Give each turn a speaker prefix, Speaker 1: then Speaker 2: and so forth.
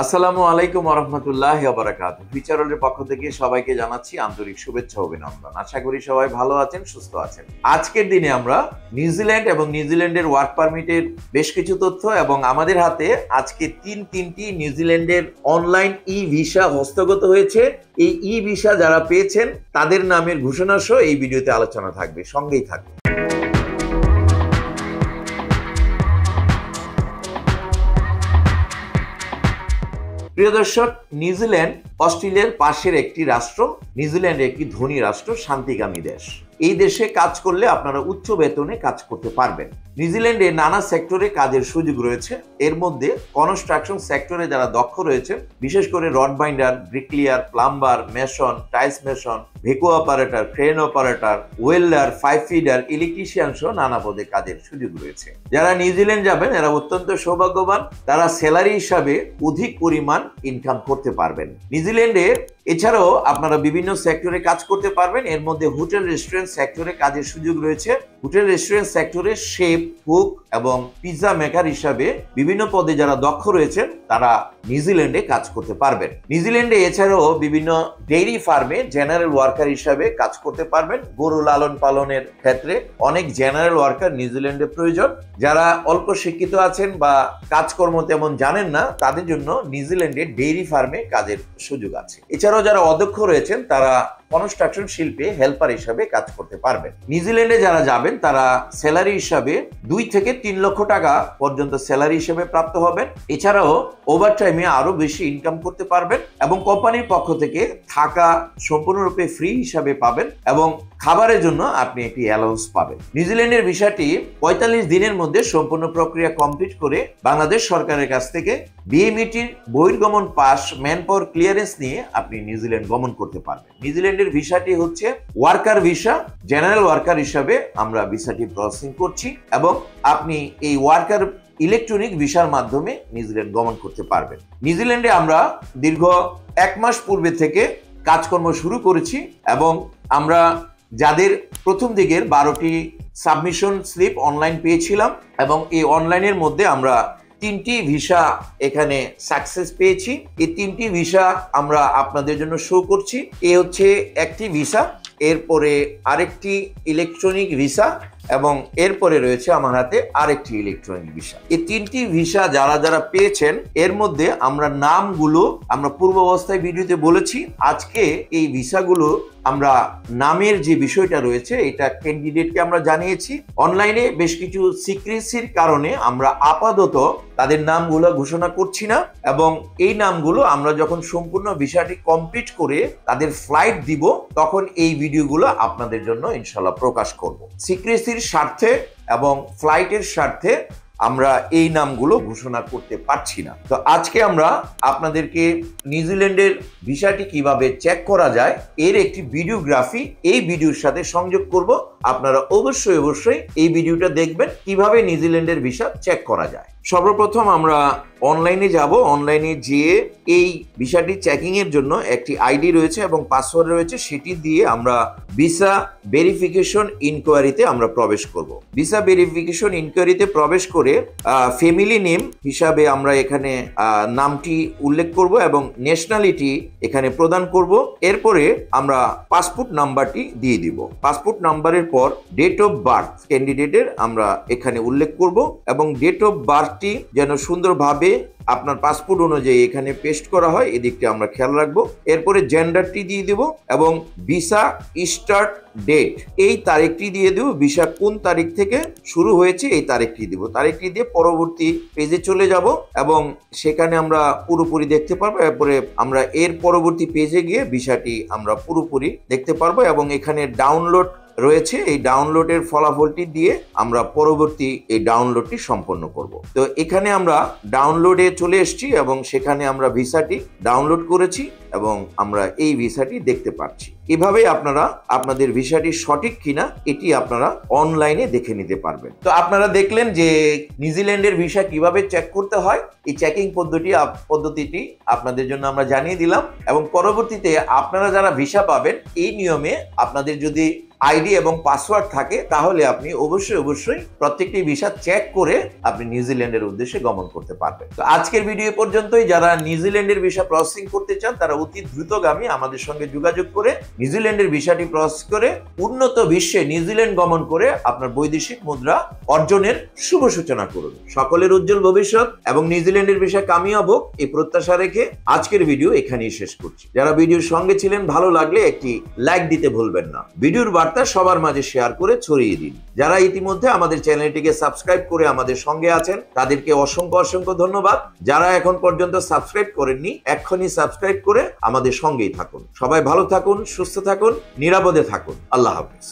Speaker 1: আসসালামু আলাইকুম ওয়া রাহমাতুল্লাহি ওয়া বারাকাতুহু। ফিচারলের পক্ষ থেকে সবাইকে জানাচ্ছি আন্তরিক শুভেচ্ছা ও অভিনন্দন। আশা করি সবাই ভালো আছেন, সুস্থ আছেন। আজকের দিনে আমরা নিউজিল্যান্ড এবং নিউজিল্যান্ডের ওয়ার্ক পারমিটের বেশ কিছু তথ্য এবং আমাদের হাতে আজকে তিনটি নিউজিল্যান্ডের অনলাইন ই ভিসা হস্তগত হয়েছে। এই ই ভিসা যারা পেয়েছেন তাদের নামের ঘোষণা সহ এই ভিডিওতে আলোচনা থাকবে, সঙ্গেই থাকবে। প্রিয় দর্শক, নিউজিল্যান্ড অস্ট্রেলিয়ার পাশের একটি রাষ্ট্র। নিউজিল্যান্ড একটি ধনী রাষ্ট্র, শান্তিকামী দেশ। এই দেশে কাজ করলে আপনারা উচ্চ বেতনে কাজ করতে পারবেন। নিউজিল্যান্ডে নানা সেক্টরে কাজের সুযোগ রয়েছে। এর মধ্যে কনস্ট্রাকশন সেক্টরে যারা দক্ষ রয়েছেন, বিশেষ করে rod binder, bricklayer, plumber, mason, tiles mason, ভেকো operator, crane operator, welder, pipe feeder, electrician সহ নানা পদে কাজের সুযোগ রয়েছে। যারা নিউজিল্যান্ড যাবেন এরা অত্যন্ত সৌভাগ্যবান। তারা স্যালারি হিসাবে অধিক পরিমাণ ইনকাম করতে পারবেন। নিউজিল্যান্ডে এছাড়াও আপনারা বিভিন্ন সেক্টরে কাজ করতে পারবেন। এর মধ্যে হোটেল রেস্টুরেন্ট সেক্টরে কাজের সুযোগ রয়েছে। হোটেল রেস্টুরেন্ট সেক্টরে শেফ, কুক এবং পিৎজা মেকার হিসাবে বিভিন্ন পদে যারা দক্ষ রয়েছেন তারা নিউজিল্যান্ডে কাজ করতে পারবেন। নিউজিল্যান্ডে এছাড়াও বিভিন্ন ডেইরি ফার্মে জেনারেল ওয়ার্কার হিসাবে কাজ করতে পারবেন। গরু লালন পালনের ক্ষেত্রে অনেক জেনারেল ওয়ার্কার নিউজিল্যান্ডে প্রয়োজন। যারা অল্প শিক্ষিত আছেন বা কাজকর্ম তেমন জানেন না, তাদের জন্য নিউজিল্যান্ডে ডেইরি ফার্মে কাজের সুযোগ আছে। এছাড়াও যারা অদক্ষ রয়েছেন তারা কনস্ট্রাকশন শিল্পে হেল্পার হিসাবে কাজ করতে পারবেন। নিউজিল্যান্ডে যারা যাবেন তারা স্যালারি হিসাবে 2 থেকে 3 লক্ষ টাকা পর্যন্ত স্যালারি হিসেবে প্রাপ্ত হবেন। এছাড়াও ওভারটাইমে আরো বেশি ইনকাম করতে পারবেন এবং কোম্পানির পক্ষ থেকে থাকা সম্পূর্ণরূপে ফ্রি হিসাবে পাবেন এবং খাবারের জন্য আপনি একটি অ্যালাউন্স পাবেন। নিউজিল্যান্ডের ভিসাটি 45 দিনের মধ্যে সম্পূর্ণ প্রক্রিয়া কমপ্লিট করে বাংলাদেশ সরকারের কাছ থেকে বিএমইটির বহির্গমন পাস, ম্যান পাওয়ার ক্লিয়ারেন্স নিয়ে আপনি নিউজিল্যান্ড গমন করতে পারবেন। নিউজিল্যান্ডের ভিসাটি হচ্ছে ওয়ার্কার ভিসা। জেনারেল ওয়ার্কার হিসাবে আমরা ভিসাটি প্রসেসিং করছি এবং আপনি এই ওয়ার্কার ইলেকট্রনিক ভিসার মাধ্যমে নিউজিল্যান্ড গমন করতে পারবেন। নিউজিল্যান্ডে আমরা দীর্ঘ 1 মাস পূর্বে থেকে কাজকর্ম শুরু করেছি এবং আমরা যাদের প্রথম দিকের 12টি সাবমিশন স্লিপ অনলাইন পেয়েছিলাম এবং এই অনলাইনের মধ্যে আমরা 3টি ভিসা এখানে সাকসেস পেয়েছি। এই 3টি ভিসা আমরা আপনাদের জন্য শো করছি। এ হচ্ছে একটি ভিসা, এরপরে আরেকটি ইলেকট্রনিক ভিসা এবং এরপরে রয়েছে আমার হাতে আরেকটি ইলেকট্রনিক ভিসা। এই 3টি ভিসা যারা যারা পেয়েছেন এর মধ্যে আমরা নামগুলো আমরা পূর্ব অবস্থায় ভিডিওতে বলেছি। আজকে এই ভিসাগুলো আমরা নামের যে বিষয়টা রয়েছে এটা ক্যান্ডিডেটকে আমরা জানিয়েছি। অনলাইনে বেশ কিছু সিক্রেসির কারণে আমরা আপাতত তাদের নামগুলো ঘোষণা করছি না এবং এই নামগুলো আমরা যখন সম্পূর্ণ ভিসাটি কমপ্লিট করে তাদের ফ্লাইট দিব তখন এই ভিডিওগুলো আপনাদের জন্য ইনশাআল্লাহ প্রকাশ করব। সিক্রেসির স্বার্থে এবং ফ্লাইটের স্বার্থে আমরা এই নামগুলো ঘোষণা করতে পারছি না। তো আজকে আমরা আপনাদেরকে নিউজিল্যান্ডের ভিসাটি কিভাবে চেক করা যায় এর একটি ভিডিওগ্রাফি এই ভিডিওর সাথে সংযোগ করব। আপনারা অবশ্যই এই ভিডিওটা দেখবেন কিভাবে নিউজিল্যান্ডের ভিসা চেক করা যায়। সর্বপ্রথম আমরা অনলাইনে যাব। অনলাইনে যেয়ে এই ভিসাটি চেকিং এর জন্য একটি আইডি রয়েছে এবং পাসওয়ার্ড রয়েছে, সেটি দিয়ে আমরা ভিসা ভেরিফিকেশন ইনকোয়ারিতে আমরা প্রবেশ করব। ভিসা ভেরিফিকেশন ইনকোয়ারিতে প্রবেশ করে ফ্যামিলি নেম হিসাবে আমরা এখানে নামটি উল্লেখ করব এবং ন্যাশনালিটি এখানে প্রদান করব। এরপরে আমরা পাসপোর্ট নাম্বারটি দিয়ে দিব। পাসপোর্ট নাম্বারের পর ডেট অফ বার্থ ক্যান্ডিডেটের আমরা এখানে উল্লেখ করব এবং ডেট অফ বার্থটি যেন সুন্দরভাবে আপনার পাসপোর্ট অনুযায়ী এখানে পেস্ট করা হয়, এদিকটা আমরা খেয়াল রাখবো। এরপরে জেন্ডারটি দিয়ে দেব এবং ভিসা স্টার্ট ডেট এই তারিখটি দিয়ে দেব। ভিসা কোন তারিখ থেকে শুরু হয়েছে এই তারিখটি দিব। তারিখটি দিয়ে পরবর্তী পেজে চলে যাব এবং সেখানে আমরা পুরোপুরি দেখতে পারবো। এরপরে আমরা এর পরবর্তী পেজে গিয়ে ভিসাটি আমরা পুরোপুরি দেখতে পারবো এবং এখানে ডাউনলোড রয়েছে। এই ডাউনলোডের ফলাফলটি দিয়ে আমরা পরবর্তী এই ডাউনলোডটি সম্পন্ন করব। তো এখানে আমরা ডাউনলোডে চলে এসেছি এবং সেখানে আমরা ভিসাটি ডাউনলোড করেছি এবং আমরা এই ভিসাটি দেখতে পাচ্ছি। এভাবে আপনারা আপনাদের ভিসাটি সঠিক কিনা এটি আপনারা অনলাইনে দেখে নিতে পারবেন। তো আপনারা দেখলেন যে নিউজিল্যান্ডের ভিসা কিভাবে চেক করতে হয়। এই চেকিং পদ্ধতিটি আপনাদের জন্য আমরা জানিয়ে দিলাম এবং পরবর্তীতে আপনারা যারা ভিসা পাবেন এই নিয়মে আপনাদের যদি আইডি এবং পাসওয়ার্ড থাকে তাহলে আপনি অবশ্যই প্রত্যেকটি ভিসা চেক করে আপনি নিউজিল্যান্ডের উদ্দেশ্যে গমন করতে পারবেন। তো আজকের ভিডিও পর্যন্তই। যারা নিউজিল্যান্ডের ভিসা প্রসেসিং করতে চান তারা অতি দ্রুতগামী আমাদের সঙ্গে যোগাযোগ করে নিউজিল্যান্ডের ভিসাটি প্রসেস করে উন্নত বিশ্বে নিউজিল্যান্ড গমন করে আপনার বৈদেশিক মুদ্রা অর্জনের শুভ সূচনা করুন। সকলের উজ্জ্বল ভবিষ্যৎ এবং নিউজিল্যান্ডের ভিসা কামিয়াব হোক এই প্রত্যাশা রেখে আজকের ভিডিও এখানেই শেষ করছি। যারা ভিডিওর সঙ্গে ছিলেন ভালো লাগলে একটি লাইক দিতে ভুলবেন না। ভিডিওর বার্তা সবার মাঝে শেয়ার করে ছড়িয়ে দিন। যারা ইতিমধ্যে আমাদের চ্যানেলটিকে সাবস্ক্রাইব করে আমাদের সঙ্গে আছেন তাদেরকে অসংখ্য ধন্যবাদ। যারা এখন পর্যন্ত সাবস্ক্রাইব করেননি এক্ষুনি সাবস্ক্রাইব করে আমাদের সঙ্গেই থাকুন। সবাই ভালো থাকুন, সুস্থ থাকুন, নিরাপদে থাকুন। আল্লাহ হাফেজ।